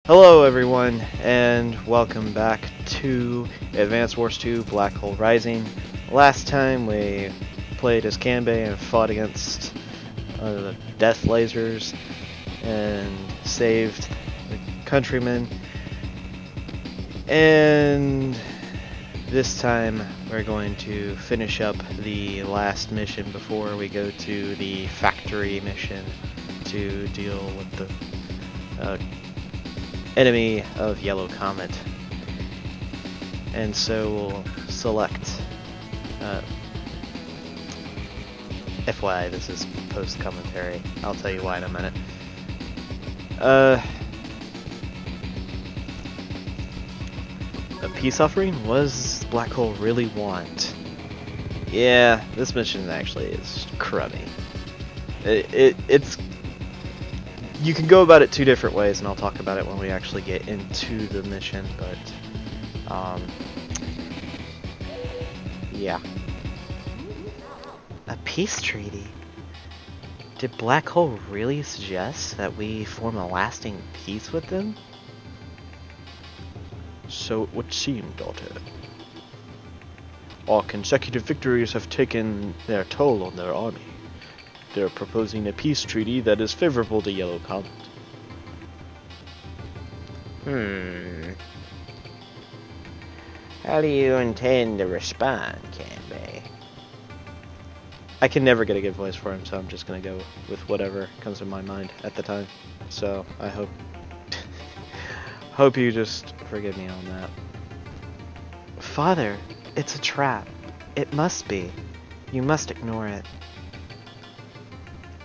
Hello everyone, and welcome back to Advance Wars 2 Black Hole Rising. Last time we played as Kanbei and fought against the death lasers and saved the countrymen. And this time we're going to finish up the last mission before we go to the factory mission to deal with the enemy of Yellow Comet. And so we'll select FYI, this is post-commentary. I'll tell you why in a minute. A peace offering? What does Black Hole really want? Yeah, this mission actually is crummy. It's you can go about it two different ways, and I'll talk about it when we actually get into the mission, but, yeah. A peace treaty? Did Black Hole really suggest that we form a lasting peace with them? So it would seem, daughter. Our consecutive victories have taken their toll on their army. They're proposing a peace treaty that is favorable to Yellow Comet. How do you intend to respond, Kanbei? I can never get a good voice for him, so I'm just gonna go with whatever comes to my mind at the time. So I hope hope you just forgive me on that. Father, it's a trap. It must be. You must ignore it.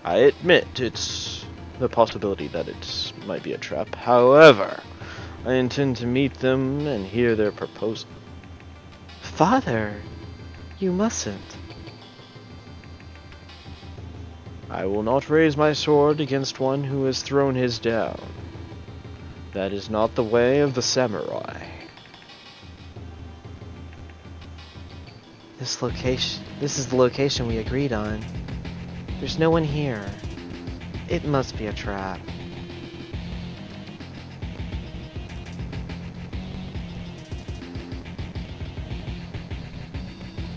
I admit it's the possibility that it might be a trap. However, I intend to meet them and hear their proposal. Father, you mustn't. I will not raise my sword against one who has thrown his down. That is not the way of the samurai. This is the location we agreed on. There's no one here. It must be a trap.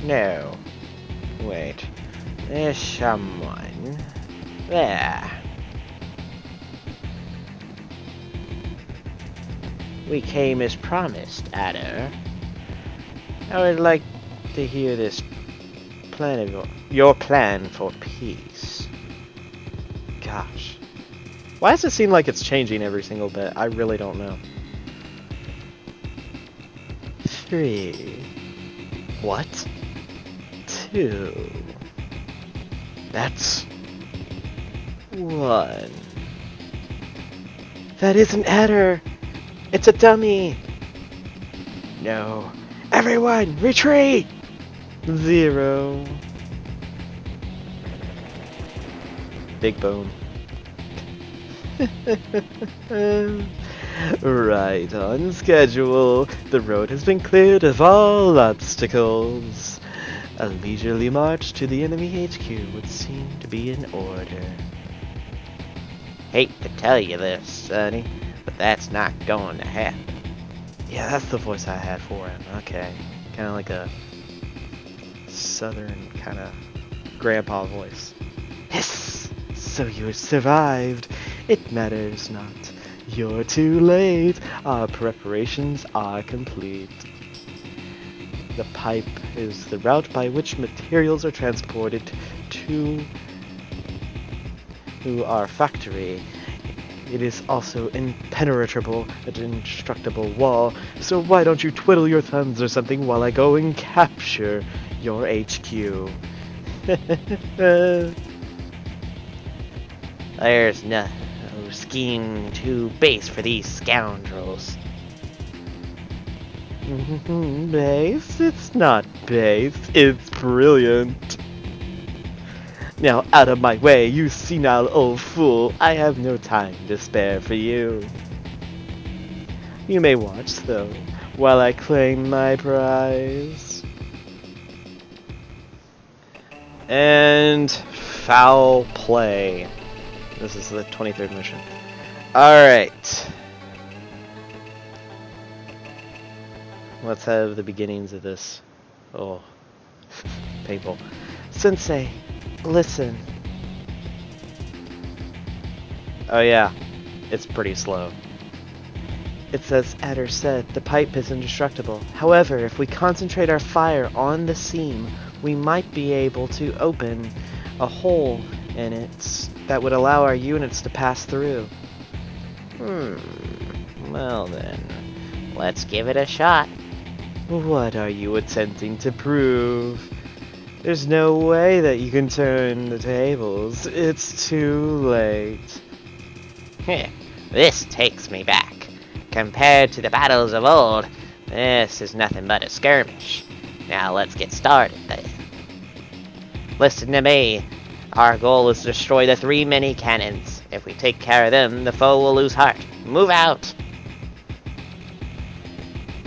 No. Wait. There's someone. There. We came as promised, Adder. I would like to hear this plan of your plan for peace. Gosh. Why does it seem like it's changing every single bit? I really don't know. 3. What? 2. That's 1. That isn't Adder. It's a dummy. No. Everyone, retreat! 0. Big bone. Right on schedule. The road has been cleared of all obstacles. A leisurely march to the enemy HQ would seem to be in order. Hate to tell you this, Sonny, but that's not going to happen. Yeah, that's the voice I had for him. Okay. Kind of like a southern kind of grandpa voice. Hiss! So you survived. It matters not. You're too late. Our preparations are complete. The pipe is the route by which materials are transported to our factory. It is also impenetrable, an indestructible wall, so why don't you twiddle your thumbs or something while I go and capture your HQ? There's no scheme too base for these scoundrels. Base? It's not base, it's brilliant. Now out of my way, you senile old fool. I have no time to spare for you. You may watch, though, while I claim my prize. And foul play. This is the 23rd mission. Alright. let's have the beginnings of this. Oh, painful. Sensei, listen. Oh yeah, it's pretty slow. It's as Adder said, the pipe is indestructible. However, if we concentrate our fire on the seam, we might be able to open a hole in it that would allow our units to pass through. Well then, let's give it a shot. What are you attempting to prove? There's no way that you can turn the tables. It's too late. This takes me back. Compared to the battles of old, this is nothing but a skirmish. Now let's get started then. Listen to me. Our goal is to destroy the 3 mini cannons. If we take care of them, the foe will lose heart. Move out!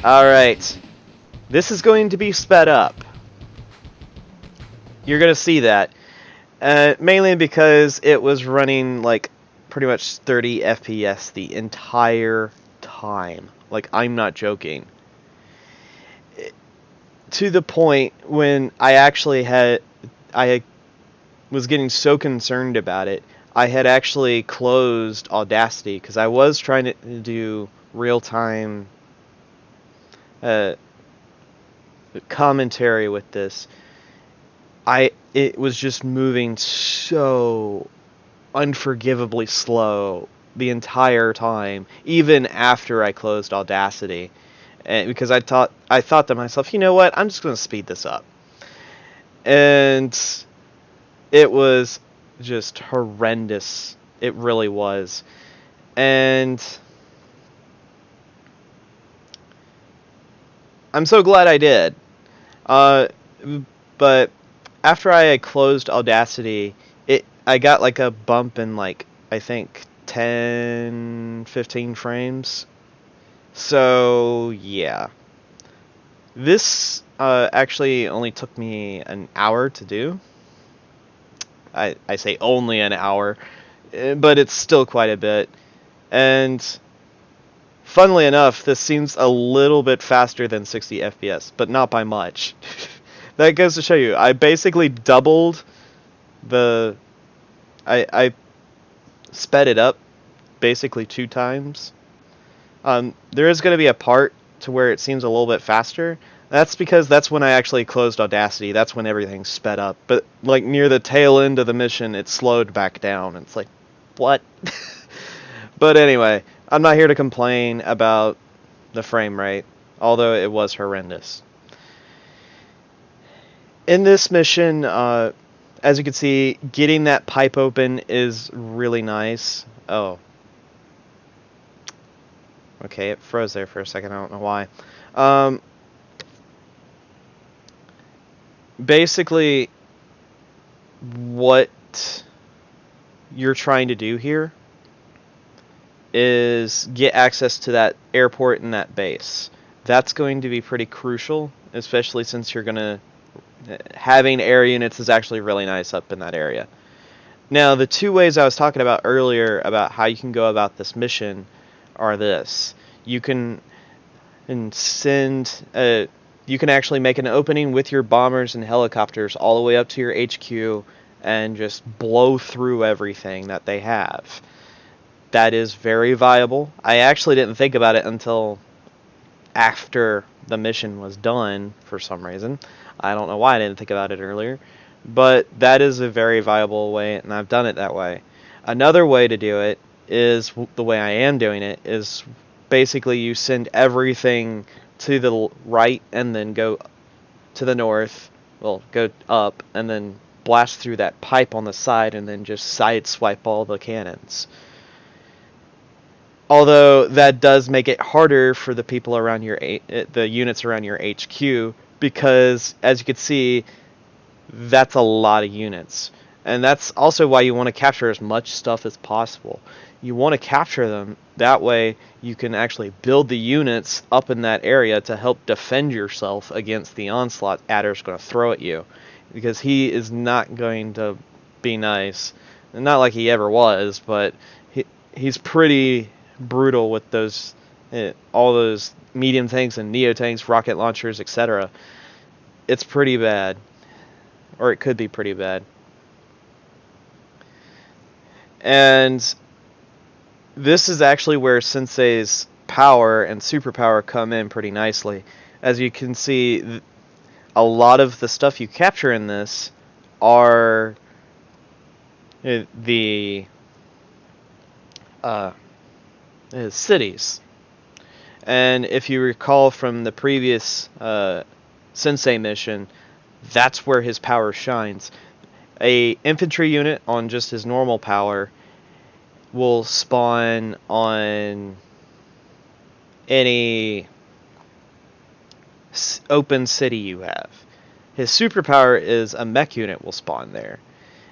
Alright. This is going to be sped up. You're going to see that. Mainly because it was running like pretty much 30 FPS the entire time. Like, I'm not joking. To the point when I was getting so concerned about it, I had actually closed Audacity because I was trying to do real-time commentary with this. It was just moving so unforgivably slow the entire time, even after I closed Audacity, because I thought to myself, you know what, I'm just going to speed this up, and it was just horrendous. It really was, and I'm so glad I did. But after I had closed Audacity, I got like a bump in like, I think 10-15 frames. So yeah, this actually only took me an hour to do. I say only an hour, but it's still quite a bit. And funnily enough, this seems a little bit faster than 60 FPS, but not by much. That goes to show you, I basically doubled the... I sped it up basically 2 times. There is going to be a part to where it seems a little bit faster. That's because that's when I actually closed Audacity. That's when everything sped up. But like near the tail end of the mission, it slowed back down. It's like, what? But anyway, I'm not here to complain about the frame rate, although it was horrendous. In this mission, as you can see, getting that pipe open is really nice. Oh. Okay, it froze there for a second. I don't know why. Basically, what you're trying to do here is get access to that airport and that base. That's going to be pretty crucial, especially since you're going to... having air units is actually really nice up in that area. Now, the 2 ways I was talking about earlier about how you can go about this mission are this. You can you can actually make an opening with your bombers and helicopters all the way up to your HQ and just blow through everything that they have. That is very viable. I actually didn't think about it until after the mission was done for some reason. I don't know why I didn't think about it earlier, but that is a very viable way, and I've done it that way. Another way to do it is, the way I am doing it, is basically you send everything to the right and then go to the north, well, go up, and then blast through that pipe on the side and then just sideswipe all the cannons. Although that does make it harder for the people around the units around your HQ, because as you can see, that's a lot of units. And that's also why you want to capture as much stuff as possible. You want to capture them, that way you can actually build the units up in that area to help defend yourself against the onslaught Adder's going to throw at you. Because he is not going to be nice. Not like he ever was, but he's pretty brutal with those all those medium tanks and neo tanks, rocket launchers, etc. It's pretty bad, or it could be pretty bad. And this is actually where Sensei's power and superpower come in pretty nicely. As you can see, a lot of the stuff you capture in this are the cities. And if you recall from the previous Sensei mission, that's where his power shines. A infantry unit on just his normal power will spawn on any open city you have. His superpower is a mech unit will spawn there.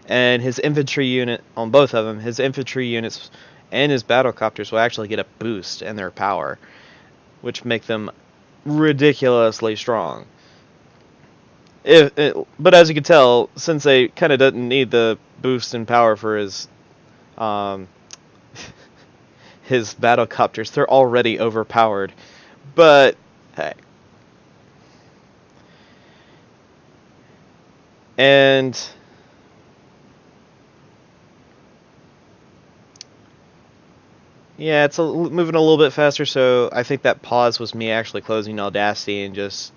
And his infantry unit, on both of them, his infantry units and his battlecopters will actually get a boost in their power, which make them ridiculously strong. But as you can tell, Sensei kind of doesn't need the boost in power for his his battlecopters. They're already overpowered. But hey. And yeah, it's moving a little bit faster, so I think that pause was me actually closing Audacity and just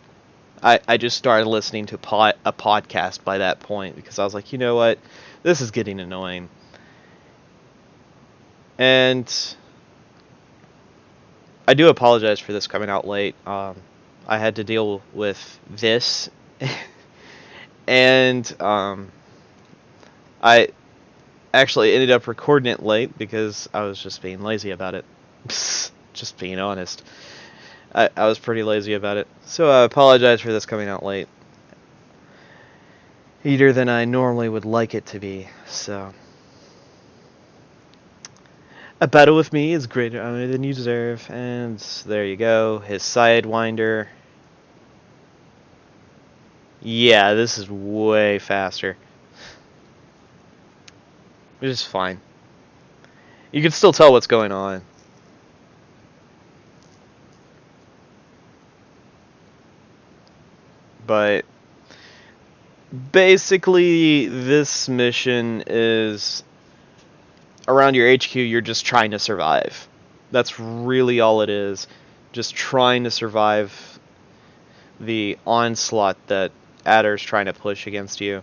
I just started listening to a podcast by that point, because I was like, you know what, this is getting annoying. And I do apologize for this coming out late. I had to deal with this, and I actually ended up recording it late because I was just being lazy about it. Just being honest. I was pretty lazy about it. So I apologize for this coming out late. Later than I normally would like it to be, so. A battle with me is greater honor than you deserve, and there you go. His Sidewinder. Yeah, this is way faster. Which is fine. You can still tell what's going on. But basically, this mission is around your HQ, you're just trying to survive. That's really all it is. Just trying to survive the onslaught that Adder's trying to push against you.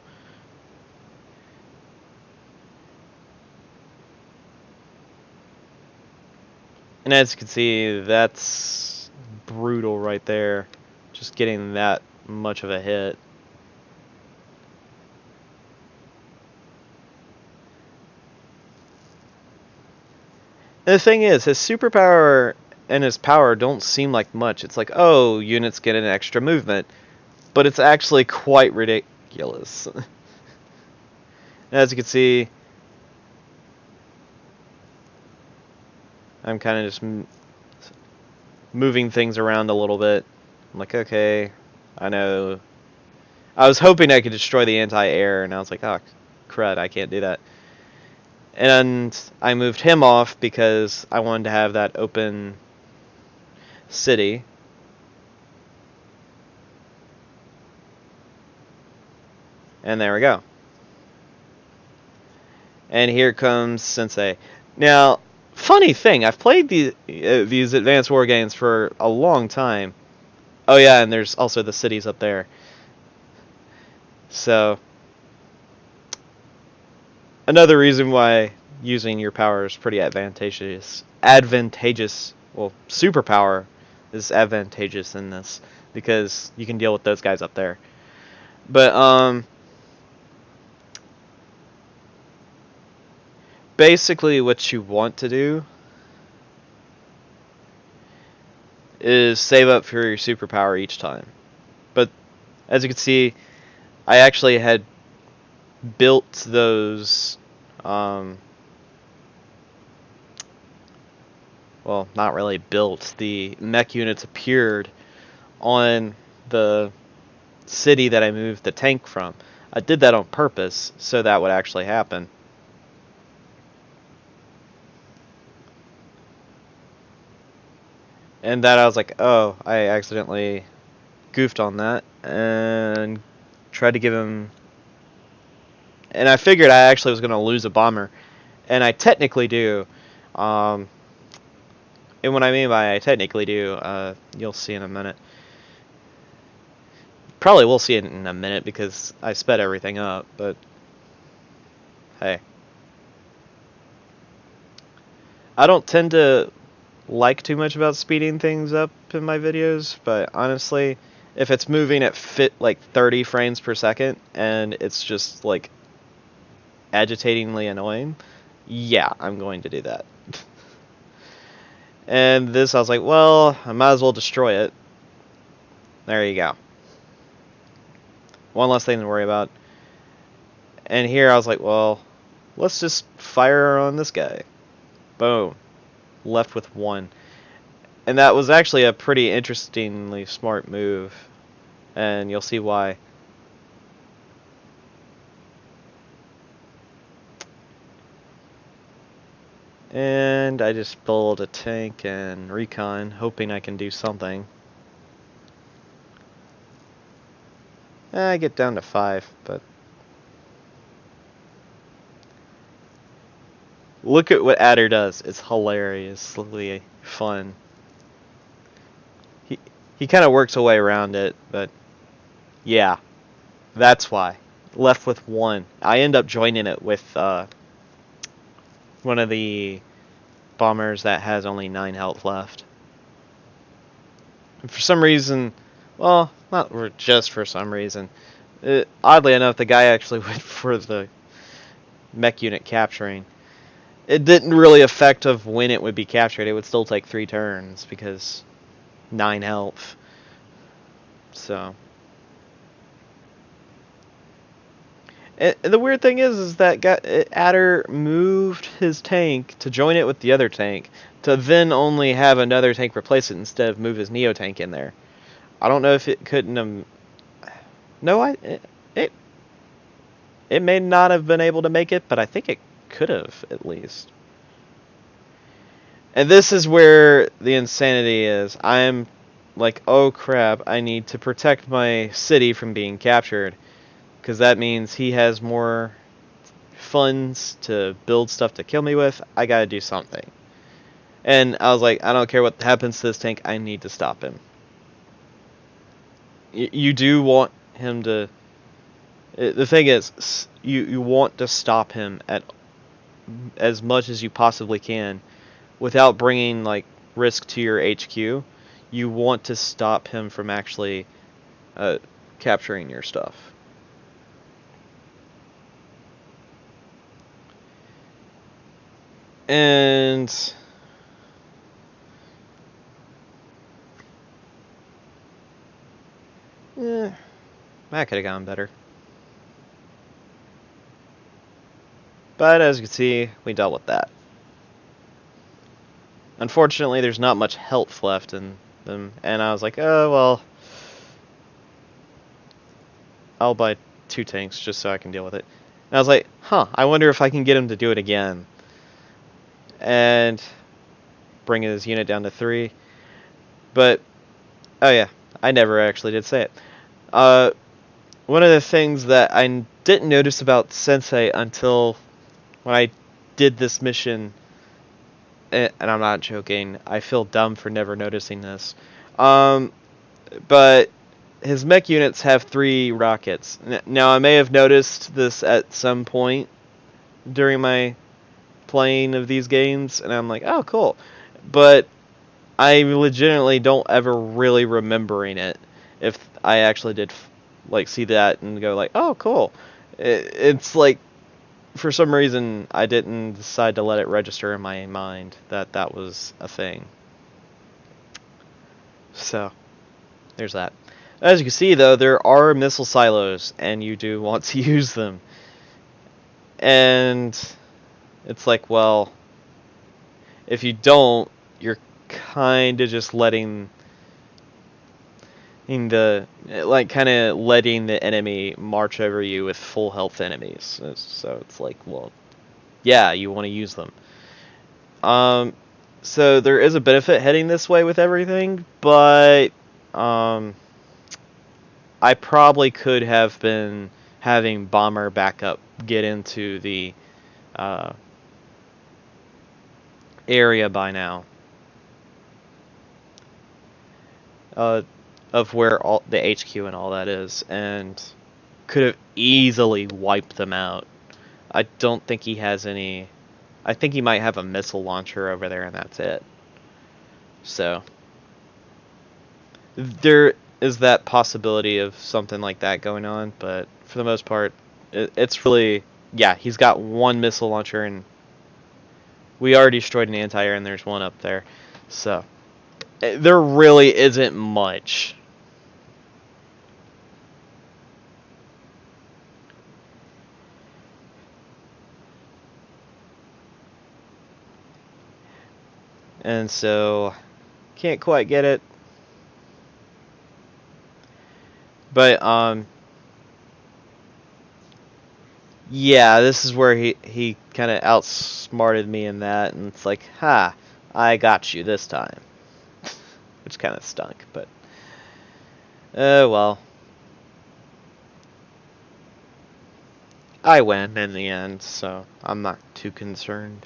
And as you can see, that's brutal right there. Just getting that much of a hit. And the thing is, his superpower and his power don't seem like much. It's like, oh, units get an extra movement. But it's actually quite ridiculous. As you can see, I'm kind of just moving things around a little bit. I'm like, okay, I know. I was hoping I could destroy the anti-air, and I was like, oh, crud, I can't do that. And I moved him off because I wanted to have that open city. And there we go. And here comes Sensei. Now, funny thing, I've played these Advanced War games for a long time. Oh yeah, and there's also the cities up there. So, another reason why using your power is pretty advantageous. Well, superpower is advantageous in this, because you can deal with those guys up there. But, basically what you want to do is save up for your superpower each time. But as you can see, I actually had built those, well, not really built. The mech units appeared on the city that I moved the tank from. I did that on purpose so that would actually happen. And that I was like, oh, I accidentally goofed on that and tried to give him. And I figured I actually was going to lose a bomber, and I technically do. Um, and what I mean by I technically do, you'll see in a minute. Probably will see it in a minute because I sped everything up, but hey. I don't tend to like too much about speeding things up in my videos, but honestly, if it's moving at like 30 frames per second and it's just like agitatingly annoying, yeah, I'm going to do that. And this, I was like, well, I might as well destroy it. There you go. One less thing to worry about. And here I was like, well, let's just fire on this guy. Boom. Left with one. And that was actually a pretty interestingly smart move. And you'll see why. And I just build a tank and recon, hoping I can do something. I get down to 5, but look at what Adder does. It's hilariously fun. He kind of works a way around it, but yeah, that's why. Left with 1. I end up joining it with one of the bombers that has only 9 health left. And for some reason, well, not just for some reason, oddly enough, the guy actually went for the mech unit capturing. It didn't really affect of when it would be captured. It would still take 3 turns because 9 health. So. And the weird thing is that Adder moved his tank to join it with the other tank to then only have another tank replace it instead of move his Neo tank in there. I don't know if it couldn't have. No, it may not have been able to make it, but I think it could have at least. And this is where the insanity is. I'm like, oh crap, I need to protect my city from being captured. Because that means he has more funds to build stuff to kill me with. I gotta do something. And I was like, I don't care what happens to this tank, I need to stop him. You do want him to... The thing is, you want to stop him at as much as you possibly can without bringing like risk to your HQ. You want to stop him from actually capturing your stuff. And that could have gone better. But as you can see, we dealt with that. Unfortunately, there's not much health left in them, and I was like, oh, well, I'll buy 2 tanks just so I can deal with it. And I was like, huh, I wonder if I can get him to do it again. And bring his unit down to 3. But, oh yeah, I never actually did say it. One of the things that I didn't notice about Sensei until when I did this mission, and I'm not joking, I feel dumb for never noticing this, but his mech units have 3 rockets. Now, I may have noticed this at some point during my playing of these games, and I'm like, oh, cool. But I legitimately don't ever really remembering it if I actually did like see that and go like, oh, cool. It's like, for some reason, I didn't decide to let it register in my mind that that was a thing. So, there's that. As you can see, though, there are missile silos, and you do want to use them. And it's like, well, if you don't, you're kind of just letting kind of letting the enemy march over you with full health enemies. So it's like, well, yeah, you want to use them. So there is a benefit heading this way with everything, but I probably could have been having bomber backup get into the uh, area by now. Of where all the HQ and all that is, and could have easily wiped them out. I don't think he has any. I think he might have a missile launcher over there, and that's it. So there is that possibility of something like that going on, but for the most part, it's really, yeah. He's got one missile launcher, and we already destroyed an anti-air, and there's one up there. So there really isn't much. And so, can't quite get it. But, yeah, this is where he kind of outsmarted me in that, and it's like, ha, I got you this time. Which kind of stunk, but, well. I win in the end, so I'm not too concerned.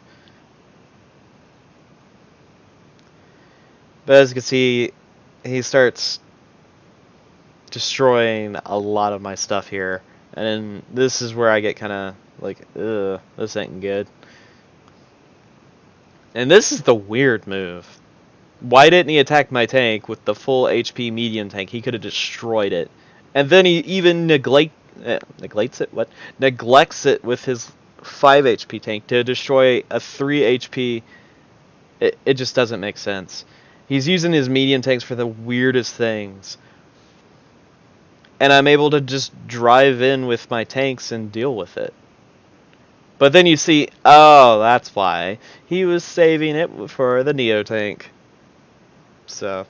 But as you can see, he starts destroying a lot of my stuff here. And this is where I get kind of like, ugh, this ain't good. And this is the weird move. Why didn't he attack my tank with the full HP medium tank? He could have destroyed it. And then he even neglects it with his 5 HP tank to destroy a 3 HP. It just doesn't make sense. He's using his medium tanks for the weirdest things. And I'm able to just drive in with my tanks and deal with it. But then you see, oh, that's why. He was saving it for the Neo tank. So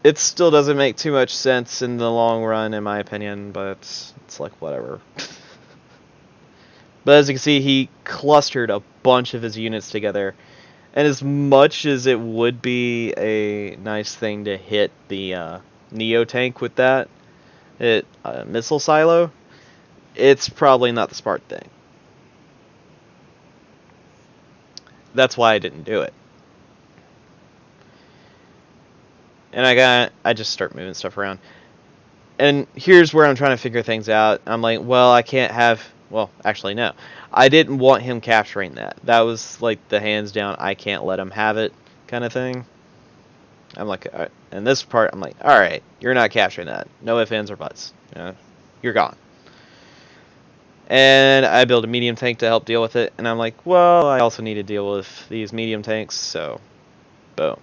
it still doesn't make too much sense in the long run, in my opinion, but it's like, whatever. But as you can see, he clustered a bunch of his units together. And as much as it would be a nice thing to hit the Neo tank with that missile silo, it's probably not the smart thing. That's why I didn't do it. And I just start moving stuff around. And here's where I'm trying to figure things out. I'm like, well, I can't have, well, actually no. I didn't want him capturing that. That was like the hands down, I can't let him have it kind of thing. I'm like, in this part, I'm like, alright, you're not capturing that. No ifs, ands, or buts. You're gone. And I build a medium tank to help deal with it. And I'm like, well, I also need to deal with these medium tanks, so boom.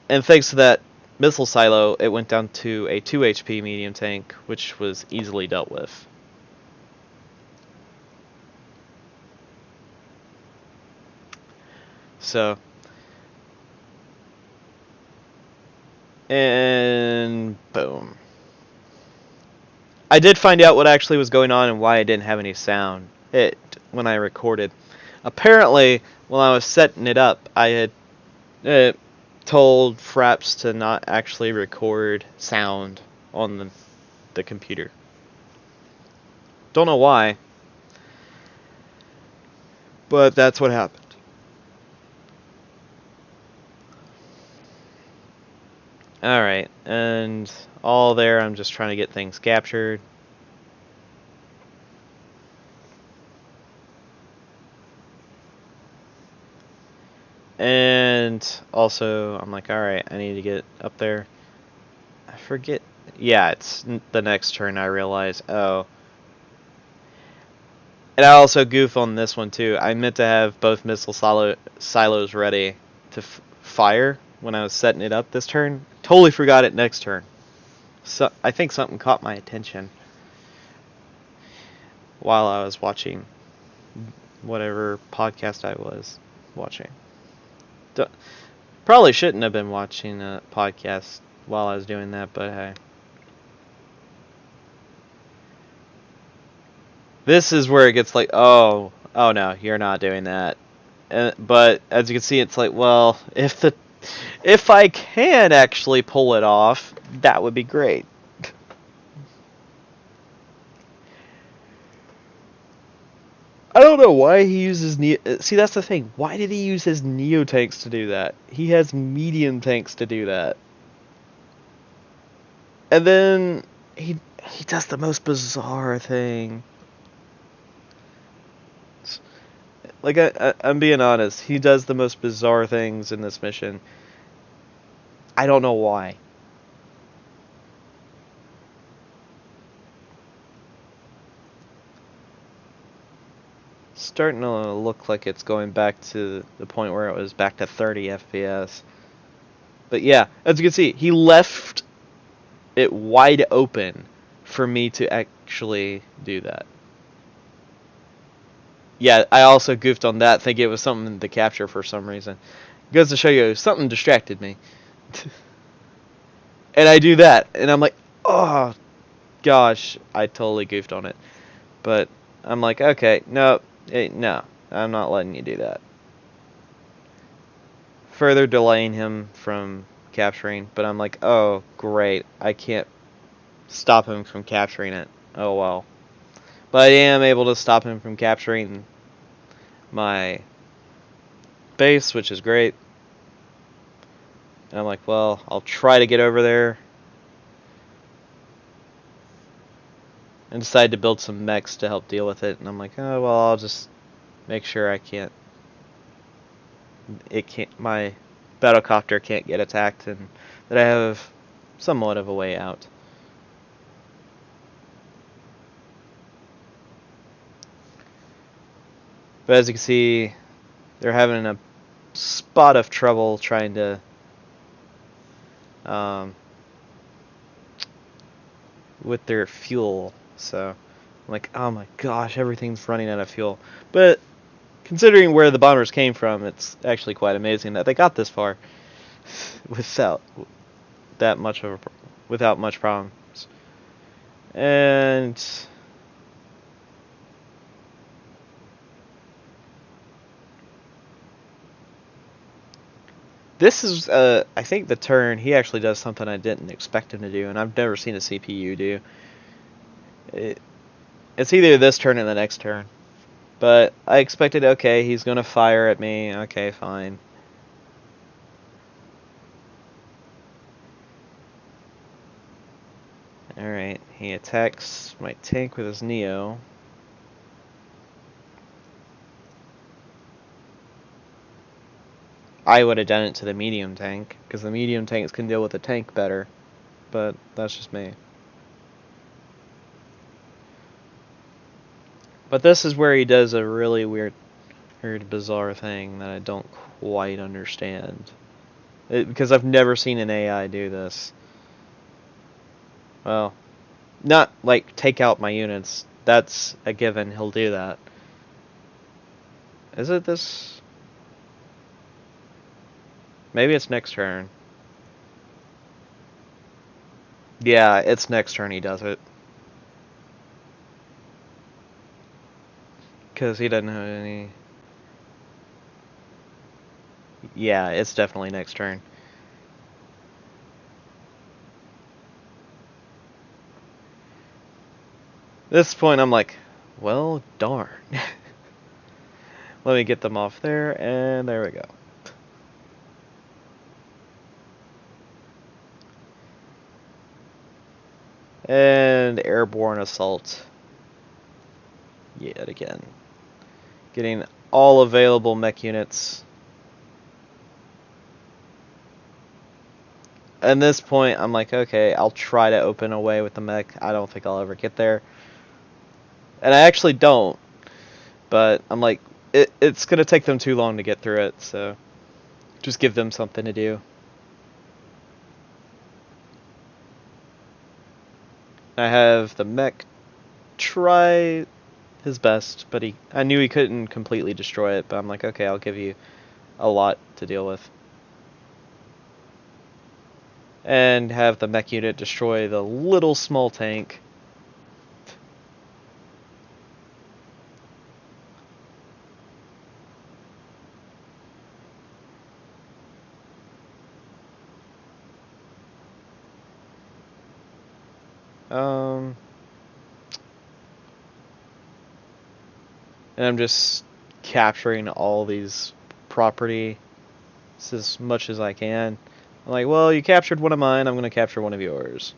And thanks to that missile silo, it went down to a 2 HP medium tank, which was easily dealt with. So, and boom. I did find out what actually was going on and why I didn't have any sound when I recorded. Apparently, while I was setting it up, I had told Fraps to not actually record sound on the computer. Don't know why, but that's what happened. Alright, and all there, I'm just trying to get things captured. And also, I'm like, alright, I need to get up there. I forget. Yeah, it's the next turn I realize, oh. And I also goof on this one too. I meant to have both missile silos ready to fire when I was setting it up this turn. Totally forgot it next turn. So I think something caught my attention while I was watching whatever podcast I was watching. Probably shouldn't have been watching a podcast while I was doing that, but hey. This is where it gets like, oh, oh no, you're not doing that. But as you can see, it's like, well, if I can actually pull it off, that would be great. I don't know why he uses see, that's the thing. Why did he use his Neo tanks to do that? He has medium tanks to do that. And then he does the most bizarre thing. Like I'm being honest, he does the most bizarre things in this mission. I don't know why. Starting to look like it's going back to the point where it was back to 30 FPS. But yeah, as you can see, he left it wide open for me to actually do that. Yeah, I also goofed on that, thinking it was something to capture for some reason. It goes to show you, something distracted me. And I do that, and I'm like, oh, gosh, I totally goofed on it. But I'm like, okay, no, no, I'm not letting you do that. Further delaying him from capturing, but I'm like, oh, great, I can't stop him from capturing it. Oh, well. But I am able to stop him from capturing my base, which is great. And I'm like, well, I'll try to get over there. And decide to build some mechs to help deal with it. And I'm like, oh, well, I'll just make sure my battlecopter can't get attacked, and that I have somewhat of a way out. But as you can see, they're having a spot of trouble trying to with their fuel. So I'm like, oh my gosh, everything's running out of fuel. But considering where the bombers came from, it's actually quite amazing that they got this far without much problems. And this is, I think the turn, he actually does something I didn't expect him to do, and I've never seen a CPU do. It's either this turn or the next turn. But I expected, okay, he's going to fire at me. Okay, fine. Alright, he attacks my tank with his Neo. I would have done it to the medium tank, because the medium tanks can deal with the tank better. But that's just me. But this is where he does a really weird, bizarre thing that I don't quite understand. Because I've never seen an AI do this. Well, not like take out my units. That's a given, he'll do that. Is it this? Maybe it's next turn. Yeah, it's next turn he does it. Because he doesn't have any... Yeah, it's definitely next turn. This point I'm like, well, darn. Let me get them off there, and there we go. And airborne assault. Yet again. Getting all available mech units. At this point, I'm like, okay, I'll try to open a way with the mech. I don't think I'll ever get there. And I actually don't. But I'm like, it's going to take them too long to get through it, so just give them something to do. I have the mech try his best, but I knew he couldn't completely destroy it, but I'm like, okay, I'll give you a lot to deal with. And have the mech unit destroy the little small tank. And I'm just capturing all these property as much as I can. I'm like, well, you captured one of mine, I'm going to capture one of yours.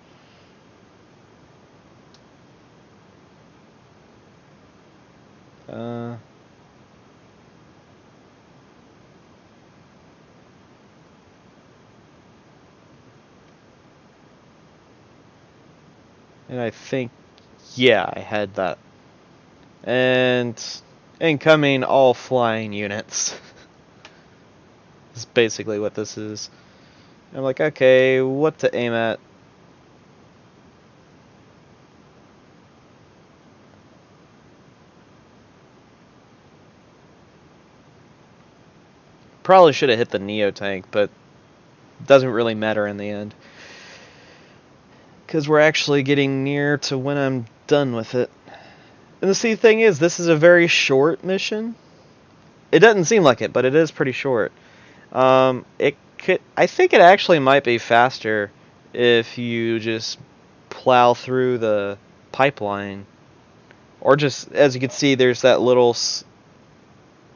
And I think, yeah, I had that. And incoming all flying units. Is basically what this is. I'm like, okay, what to aim at? Probably should have hit the Neo tank, but it doesn't really matter in the end. Because we're actually getting near to when I'm done with it. And the thing is, this is a very short mission. It doesn't seem like it, but it is pretty short. I think it actually might be faster if you just plow through the pipeline. Or just, as you can see, there's that little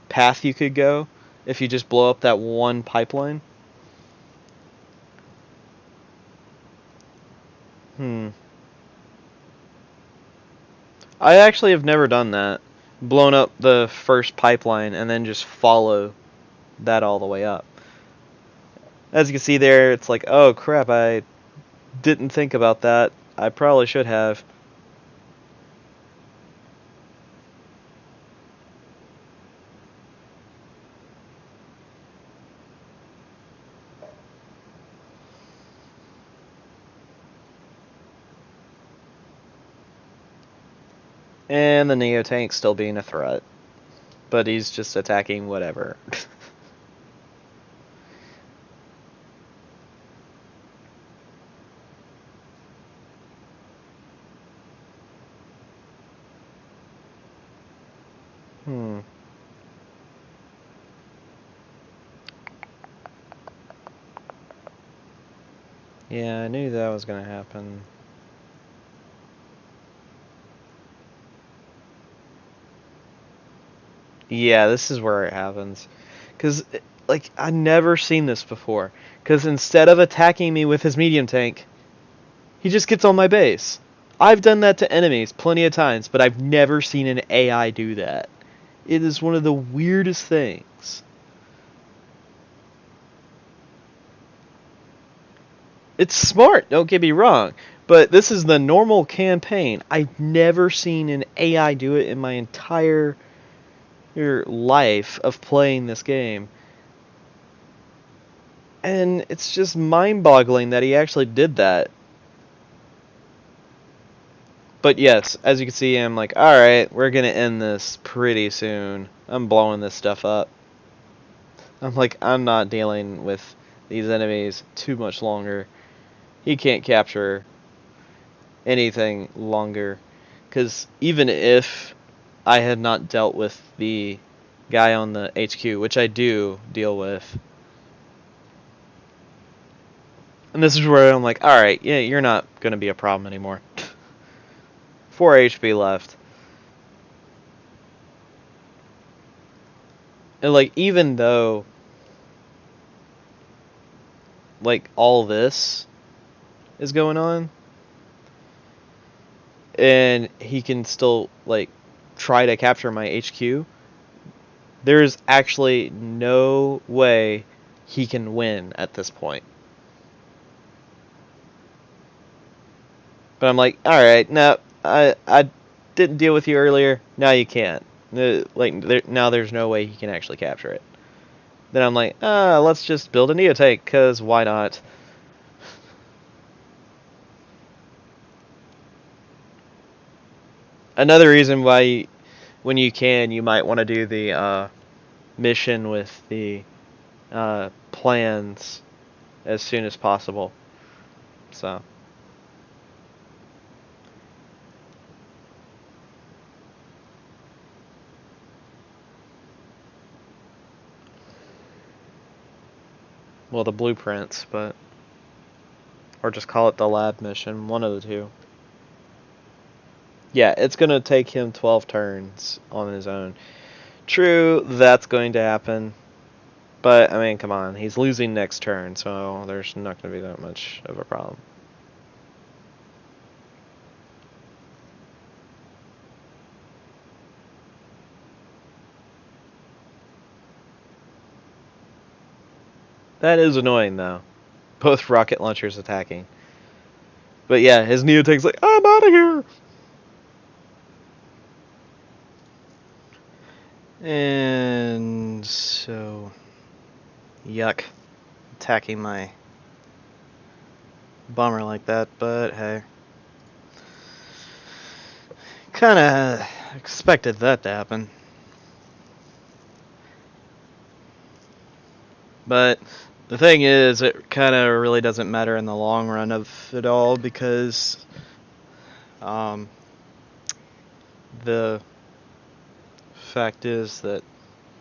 path you could go if you just blow up that one pipeline. I actually have never done that. Blown up the first pipeline and then just follow that all the way up. As you can see there, it's like, oh crap, I didn't think about that. I probably should have. And the Neo tank's still being a threat. But he's just attacking whatever. Yeah, I knew that was gonna happen. Yeah, this is where it happens. Because, like, I've never seen this before. Because instead of attacking me with his medium tank, he just gets on my base. I've done that to enemies plenty of times, but I've never seen an AI do that. It is one of the weirdest things. It's smart, don't get me wrong, but this is the normal campaign. I've never seen an AI do it in my entire life of playing this game. And it's just mind-boggling that he actually did that. But yes, as you can see, I'm like, alright, we're gonna end this pretty soon. I'm blowing this stuff up. I'm like, I'm not dealing with these enemies too much longer. He can't capture anything longer. Because even if I had not dealt with the guy on the HQ, which I do deal with, and this is where I'm like, alright, yeah, you're not going to be a problem anymore. 4 HP left. And like, even though like all this is going on, and he can still like try to capture my HQ, there's actually no way he can win at this point. But I'm like, alright, no, I didn't deal with you earlier, now you can't. Now there's no way he can actually capture it. Then I'm like, let's just build a Neo tank, because why not? Another reason why, when you can, you might want to do the mission with the plans as soon as possible. So. Well, the blueprints, but... Or just call it the lab mission, one of the two. Yeah, it's going to take him 12 turns on his own. True, that's going to happen. But, I mean, come on. He's losing next turn, so there's not going to be that much of a problem. That is annoying, though. Both rocket launchers attacking. But yeah, his Neotank's like, I'm out of here! And so... Yuck. Attacking my bomber like that, but hey. Kinda expected that to happen. But the thing is, it kind of really doesn't matter in the long run of it all because the fact is that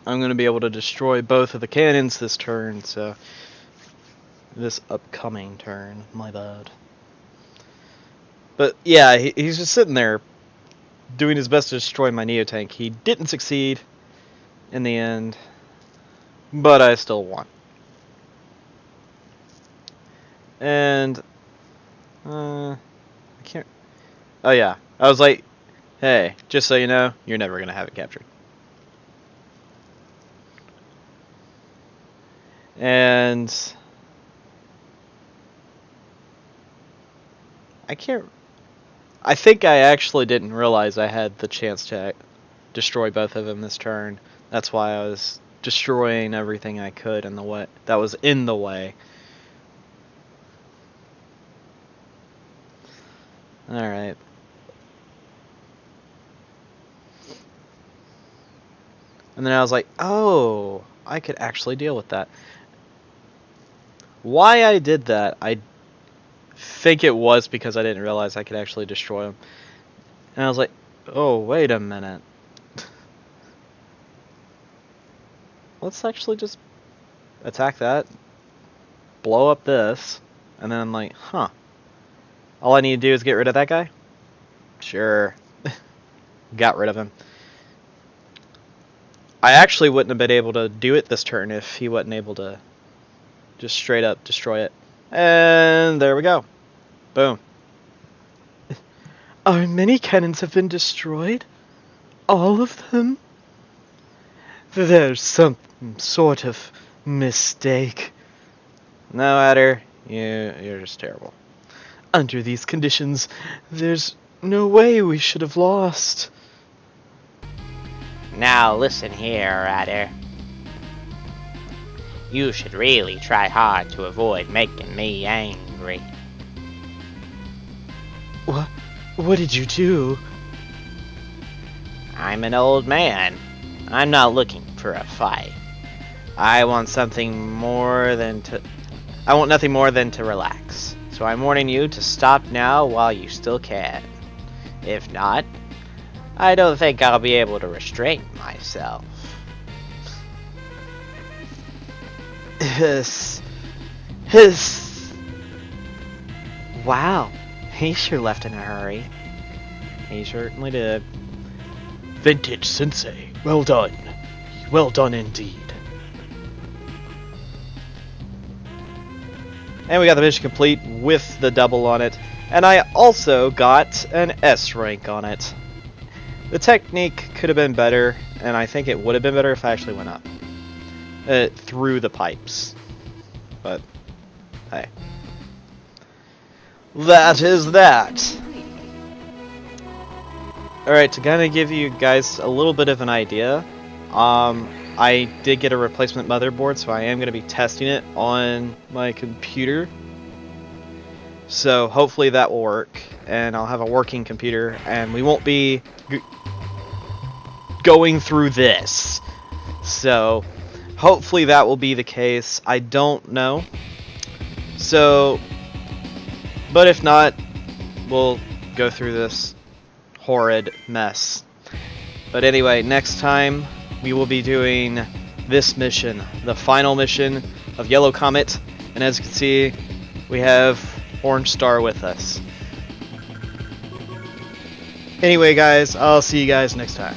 I'm going to be able to destroy both of the cannons this turn, so this upcoming turn, my bad. But yeah, he's just sitting there doing his best to destroy my Neotank. He didn't succeed in the end, but I still won. And I can't. Oh yeah, I was like, hey, just so you know, you're never gonna have it captured. And I think I actually didn't realize I had the chance to destroy both of them this turn. That's why I was destroying everything I could in the way that was in the way. Alright. And then I was like, oh, I could actually deal with that. Why I did that, I think it was because I didn't realize I could actually destroy them. And I was like, oh, wait a minute. Let's actually just attack that, blow up this, and then I'm like, huh. All I need to do is get rid of that guy? Sure. Got rid of him. I actually wouldn't have been able to do it this turn if he wasn't able to just straight up destroy it. And there we go. Boom. Our mini cannons have been destroyed? All of them? There's some sort of mistake. No, Adder. You're just terrible. Under these conditions, there's no way we should have lost. Now listen here, Adder. You should really try hard to avoid making me angry. What did you do? I'm an old man. I'm not looking for a fight. I want nothing more than to relax. So I'm warning you to stop now while you still can. If not, I don't think I'll be able to restrain myself. Hiss. Wow, he sure left in a hurry. He certainly did. Vintage Sensei, well done. Well done indeed. And we got the mission complete with the double on it. And I also got an S rank on it. The technique could have been better, and I think it would have been better if I actually went up. Through the pipes. But, hey. That is that. Alright, to kind of give you guys a little bit of an idea, I did get a replacement motherboard, so I am going to be testing it on my computer. So hopefully that will work, and I'll have a working computer, and we won't be going through this. So hopefully that will be the case. I don't know. So, but if not, we'll go through this horrid mess. But anyway, next time we will be doing this mission, the final mission of Yellow Comet, and as you can see, we have Orange Star with us. Anyway, guys, I'll see you guys next time.